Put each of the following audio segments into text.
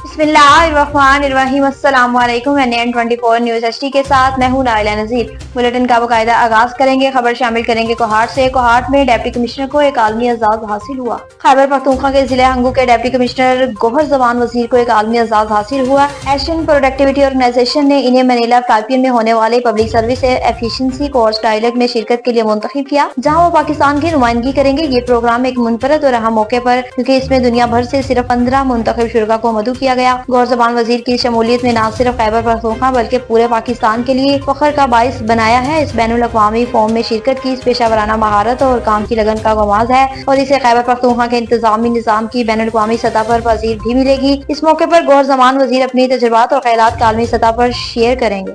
बिस्मिल्लाहिर्रहमानिर्रहीम। अस्सलाम वालेकुम। NN24 न्यूज़ HD के साथ मैं हूं नाइला नज़ीर। बुलेटिन का बाकायदा आगाज करेंगे। खबर शामिल करेंगे कोहाट से। कोहाट में डिप्टी कमिश्नर को एक आलमी एजाज हासिल हुआ। खैबर पख्तूनख्वा के जिले हंगू के डिप्टी कमिश्नर गोहर जबान वजीर को एक आलमी एजाज हासिल हुआ। एशियन प्रोडक्टिविटी ऑर्गेनाइजेशन ने इन्हें मनीला फिलिपीन में होने वाले public service efficiency course dialogue में शिरकत के लिए मुंतखब किया, जहाँ वो पाकिस्तान की नुमाइंदगी करेंगे। ये प्रोग्राम एक मुनफरद और अहम मौके पर, क्योंकि इसमें दुनिया भर से सिर्फ 15 मुंतखब शुरका को मदऊ किया गया। गोहर जबान वजीर की शमूलियत में न सिर्फ खैबर पख्तूनख्वा बल्कि पूरे पाकिस्तान के लिए फख्र का बाइस बनाया है। इस बैनुल अक़वामी फोरम में शिरकत की इस पेशा वराना महारत और काम की लगन का गमाज है और इसे खैबर पख्तूनख्वा के इंतजामी निज़ाम की बैनुल अक़वामी सतह पर पजीर भी मिलेगी। इस मौके पर गोहर जबान वजीर अपनी तजुर्बात और ख्यालात का आलमी सतह पर शेयर करेंगे।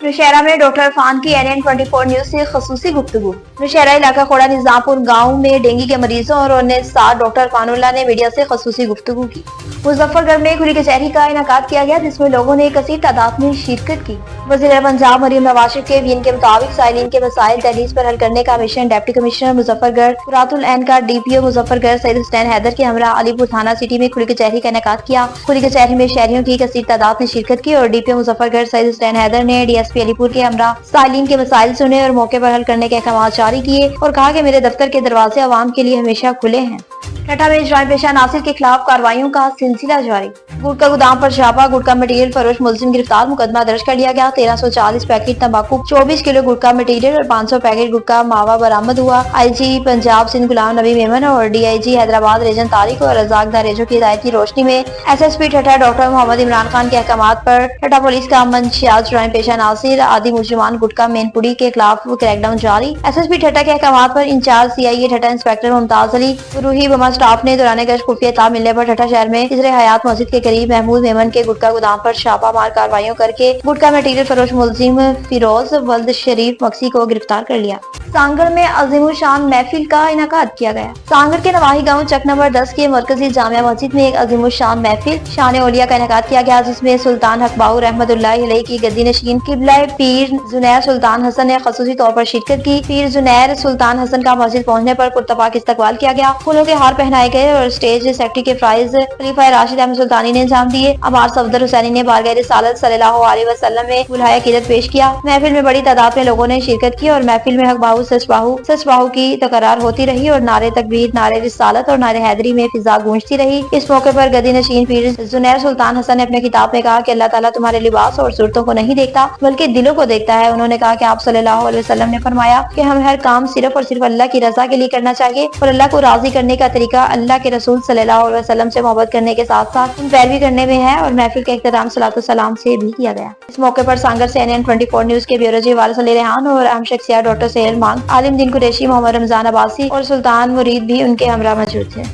नौशहरा में डॉक्टर इरफान की NN24 न्यूज से खसूसी गुफ्तगू। नौशहरा इलाका खोड़ा निजामपुर गाँव में डेंगू के मरीजों और उन्हें साथ डॉक्टर इरफानुल्लाह ने मीडिया से खसूसी गुफ्तगू की। मुजफ्फरगढ़ में खुली कचहरी का इनेकाद किया गया, जिसमें लोगों ने कसीर तादाद में शिरकत की। वज़ीर पंजाब मरीम नवाज शरीफ के वीन के मुताबिक साइलिन के मसाइल दहलीज पर हल करने का मिशन डिप्टी कमिश्नर मुजफ्फरगढ़ कुरातुल ऐन का DPO मुजफ्फरगढ़ सैयद हुसैन हैदर के हमरा अलीपुर थाना सिटी में खुली कचहरी का इनेकाद किया। खुली कचहरी में शहरियों की कसीर तादाद ने शिरकत की और DPO मुजफ्फरगढ़ सैयद हुसैन हैदर ने DSP अलीपुर के हमरा साइलिन के मसाइल सुने और मौके पर हल करने के अहकाम जारी किए और कहा कि मेरे दफ्तर के दरवाजे अवाम के लिए हमेशा खुले हैं। ठट्ठा में इजराइल पेशा नासिर के खिलाफ कार्रवाइयों का सिलसिला जारी। गुटखा गोदाम पर छापा, गुटखा मटीरियल फरोश मुलजिम गिरफ्तार, मुकदमा दर्ज कर लिया गया। 1340 पैकेट तंबाकू, 24 किलो गुटखा मटीरियल और 500 पैकेट गुटखा मावा बरामद हुआ। IG पंजाब सिंध गुलाम नबी मेमन और DIG हैदराबाद रेजन तारिक और रजाक दारेजो की हिदायत की रोशनी में SSP ठट्ठा डॉक्टर मोहम्मद इमरान खान के अहकाम पर ठट्ठा पुलिस का मंशियात जुराइम पेशा नासिर आदि मुलजिमान गुटखा मेनपुरी के खिलाफ क्रैकडाउन जारी। SSP ठट्ठा के अहकाम पर इंचार्ज CIA ठट्ठा इंस्पेक्टर मुमताज अली रूही बमा स्टाफ ने दौरान गश्त खुफिया इत्तला मिलने पर ठट्ठा शहर में इजरे हयात मस्जिद के करीब महमूद मेमन के गुटखा गोदाम पर छापा मार कार्रवाइयों करके गुटखा मटीरियल फरोश मुलजिम फिरोज वल्द शरीफ मक्सी को गिरफ्तार कर लिया। सांगड़ में अजीमुल शान महफिल का इनेकाद किया गया। सांगड़ के नवाही गांव चक नंबर 10 के मरकजी जामिया मस्जिद में एक अजीमुल शान महफिल शान औलिया का इनेकाद किया गया, जिसमें सुल्तान हकबाऊ रहमतुल्लाह अलैह की गद्दी नशीन किबला पीर जुनैर सुल्तान हसन ने खसूसी तौर पर शिरकत की। पीर जुनैर सुल्तान हसन का मस्जिद पहुंचने पर पुरतपाक इस्तकबाल किया गया। फूलों के हार पहनाए गए और स्टेज सेक्रेटरी के प्राइज खलीफा राशिद अहमद सुल्तानी ने अंजाम दिए। अमार सफदर हुसैनी ने बारगाह रिसालत सल्लल्लाहु अलैहि वसल्लम में बुलाया कीरत पेश किया। महफिल में बड़ी तादाद में लोगों ने शिरकत की और महफिल में हक बाहू सच बाहू की तकरार होती रही और नारे तकबीर, नारे रिसालत और नारे हैदरी में फिजा गूंजती रही। इस मौके पर गद्दी नशीन पीर जुनैर सुल्तान हसन ने अपने किताब में कहा कि अल्लाह ताला तुम्हारे लिबास और सूरतों को नहीं देखता बल्कि दिलों को देखता है। उन्होंने कहा कि आप सल्लल्लाहु अलैहि वसल्लम ने फरमाया कि हम हर काम सिर्फ और सिर्फ अल्लाह की रजा के लिए करना चाहिए और अल्लाह को राजी करने का तरीका अल्लाह के रसूल सल्लल्लाहु अलैहि वसल्लम से मोहब्बत करने के साथ साथ उन पैरवी करने में है। और महफिल का इख्तिताम सलातो सलाम से भी किया गया। इस मौके पर सांगड़ से NN24 न्यूज के ब्यूरो चीफ वारिस अली रेहान और अहम शख्सियत डॉक्टर सेहल मांग, आलिम दिन कुरैशी, मोहम्मद रमजान अब्बासी और सुल्तान मुरीद भी उनके हमरा मौजूद थे।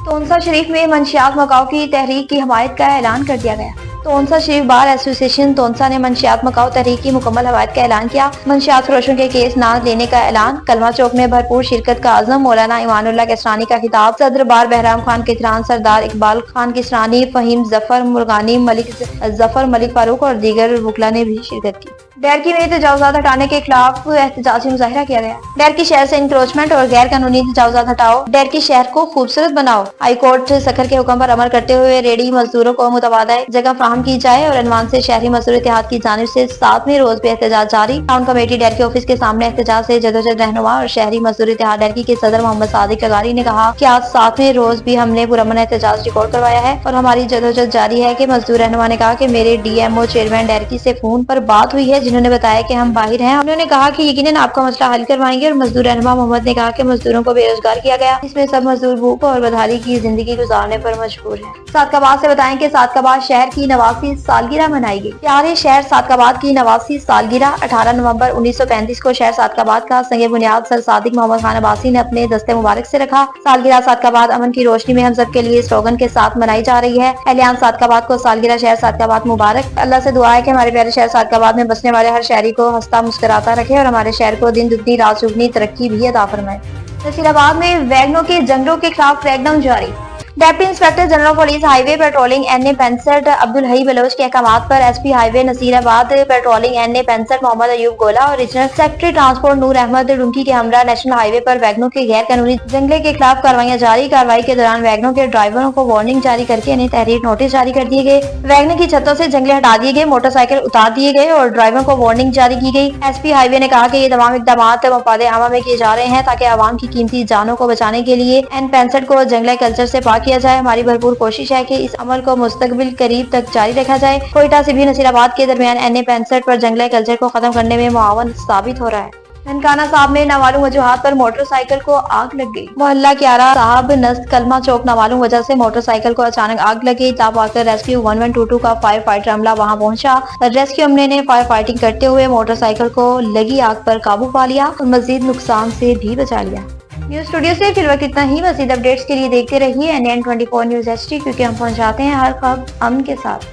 तोनसा शरीफ में मंशियात मकाऊ की तहरीक की हमायत का ऐलान कर दिया गया। तोनसा शरीफ बार एसोसिएशन तोनसा ने मंशियात मकाऊ तहरीक की मुकम्मल हमायत का ऐलान किया। मंशियात फरोशों के केस ना लेने का ऐलान। कलमा चौक में भरपूर शिरकत का आज़म। मौलाना ईमानुल्लाह किसरानी का खिताब। सदर बार बहराम खान किसरान, सरदार इकबाल खान किसरानी, फहीम जफर मुर्गानी, मलिक जफर, मलिक फारूक और दीगर वकला ने भी शिरकत की। डैरकी में तजावुज़ात हटाने के खिलाफ एहतजाजी मुजाहिरा किया गया। डैरकी शहर से इंक्रोचमेंट और गैर कानूनी तजावुज़ात हटाओ, डैरकी शहर को खूबसूरत बनाओ। हाई कोर्ट सखर के हुक्म पर अमल करते हुए रेडी मजदूरों को मुतबादा जगह फराहम की जाए और अनवान से शहरी मजदूर इत्तेहाद की जानिब से 7वें रोज भी एहतजाज जारी। टाउन कमेटी डैरकी ऑफिस के सामने एहतजाज से जदोजहद रहनुमा और शहरी मजदूर इत्तेहाद डैरकी के सदर मोहम्मद सादिक अगारी ने कहा कि आज 7वें रोज भी हमने पुरअमन एहतजाज रिकॉर्ड करवाया है और हमारी जदोजहद जारी है। कि मजदूर रहनुमा ने कहा कि मेरे DMO चेयरमैन डैरकी से फोन पर बात हुई है, जिन्होंने बताया कि हम बाहर हैं। उन्होंने कहा कि यकीनन आपका मसला हल करवाएंगे। और मजदूर रहनुमा मोहम्मद ने कहा कि मजदूरों को बेरोजगार किया गया, जिसमें सब मजदूर भूख और बदहाली की जिंदगी गुजारने पर मजबूर हैं। सादकाबाद से बताएं कि सादकाबाद शहर की 89वीं सालगिरह मनाई गई। प्यारे शहर सादकाबाद की 89वीं सालगिरह 18 नवंबर 1935 को शहर सादकाबाद का संगे बुनियाद सर सादिक मोहम्मद खान अब्बासी ने अपने दस्ते मुबारक से रखा। सालगिरह सादकाबाद अमन की रोशनी में हम सब के लिए स्लोगन के साथ मनाई जा रही है। एहलियान सादकाबाद को सालगिरह शहर सादकाबाद मुबारक। अल्लाह से दुआ है कि हमारे प्यारे शहर सादकाबाद में बसने वाले हर शहरी को हंसता मुस्कुराता रखे और हमारे शहर को दिन दुगनी रात चौगुनी तरक्की भी अता फरमाए। नसीराबाद में वैगनों के जंगलों के खिलाफ क्रैकडाउन जारी। Deputy inspector general police highway patrolling NA65 Abdul Hai Baloch کے احکامات پر SP highway Nasirabad patrolling NA65 Muhammad Ayub Gola اور regional secretary transport Noor Ahmed Dinki کے ہمراہ نیشنل ہائی وے پر ویگنوں کے غیر قانونی جنگلے کے خلاف کارروائیاں جاری۔ کارروائی کے دوران ویگنوں کے ڈرائیوروں کو وارننگ جاری کر کے انہیں تحریر نوٹس جاری کر دیے گئے، ویگن کی چھتوں سے جنگلے ہٹا دیے گئے، موٹر سائیکل اتار دیے گئے اور ڈرائیوروں کو وارننگ جاری کی گئی۔ SP ہائی وے نے کہا کہ یہ تمام اقدامات مفاد عامہ میں کیے جا رہے ہیں تاکہ عوام کی قیمتی جانوں کو بچانے کے لیے N65 کو جنگلہ کلچر سے پاک کیا جائے۔ ہماری بھرپور کوشش ہے کہ اس عمل کو مستقبل قریب تک جاری رکھا جائے۔ کوئٹہ سے بھی نصیر آباد کے درمیان NA65 پر جنگلہ کلچر کو ختم کرنے میں معاون ثابت ہو رہا ہے۔ ننکانہ صاحب میں نامعلوم وجوہات پر موٹر سائیکل کو آگ لگ گئی۔ محلہ کیارا صاحب نست کلمہ چوک نامعلوم وجہ سے موٹر سائیکل کو اچانک آگ لگ گئی۔ اطلاع پا کر ریسکیو 1122 کا فائر فائٹر عملہ وہاں پہنچا۔ ریسکیو عملے نے فائر فائٹنگ کرتے ہوئے موٹر سائیکل کو لگی آگ پر قابو پا لیا اور مزید نقصان سے بھی بچا لیا۔ نیوز اسٹوڈیو سے فی الوقت اتنا ہی۔ مزید اپڈیٹس کے لیے دیکھتے رہیے NN24 نیوز HD، کیونکہ ہم پہنچاتے ہیں ہر خبر امن کے ساتھ۔